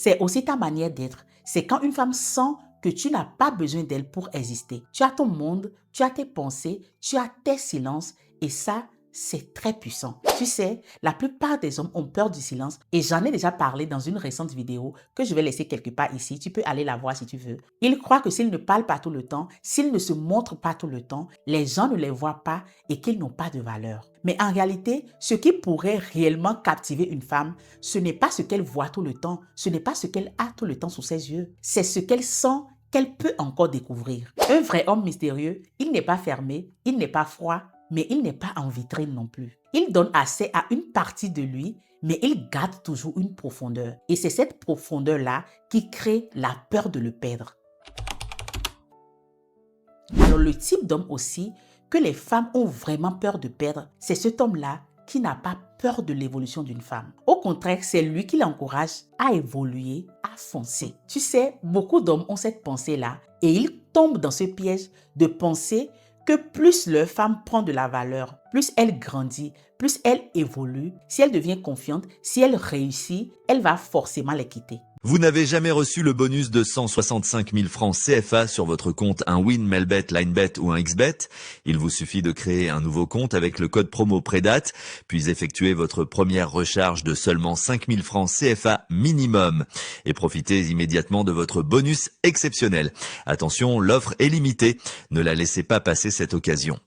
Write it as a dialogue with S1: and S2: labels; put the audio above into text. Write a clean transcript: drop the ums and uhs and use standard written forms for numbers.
S1: C'est aussi ta manière d'être. C'est quand une femme sent que tu n'as pas besoin d'elle pour exister. Tu as ton monde, tu as tes pensées, tu as tes silences et ça, c'est très puissant. Tu sais, la plupart des hommes ont peur du silence et j'en ai déjà parlé dans une récente vidéo que je vais laisser quelque part ici. Tu peux aller la voir si tu veux. Ils croient que s'ils ne parlent pas tout le temps, s'ils ne se montrent pas tout le temps, les gens ne les voient pas et qu'ils n'ont pas de valeur. Mais en réalité, ce qui pourrait réellement captiver une femme, ce n'est pas ce qu'elle voit tout le temps, ce n'est pas ce qu'elle a tout le temps sous ses yeux, c'est ce qu'elle sent qu'elle peut encore découvrir. Un vrai homme mystérieux, il n'est pas fermé, il n'est pas froid, mais il n'est pas en vitrine non plus. Il donne assez à une partie de lui, mais il garde toujours une profondeur. Et c'est cette profondeur-là qui crée la peur de le perdre. Alors le type d'homme aussi que les femmes ont vraiment peur de perdre, c'est cet homme-là qui n'a pas peur de l'évolution d'une femme. Au contraire, c'est lui qui l'encourage à évoluer, à foncer. Tu sais, beaucoup d'hommes ont cette pensée-là et ils tombent dans ce piège de penser que plus leur femme prend de la valeur, plus elle grandit, plus elle évolue, si elle devient confiante, si elle réussit, elle va forcément les quitter.
S2: Vous n'avez jamais reçu le bonus de 165 000 francs CFA sur votre compte un Win, Melbet, Linebet ou un XBet? Il vous suffit de créer un nouveau compte avec le code promo PREDATE, puis effectuer votre première recharge de seulement 5 000 francs CFA minimum. Et profitez immédiatement de votre bonus exceptionnel. Attention, l'offre est limitée. Ne la laissez pas passer cette occasion.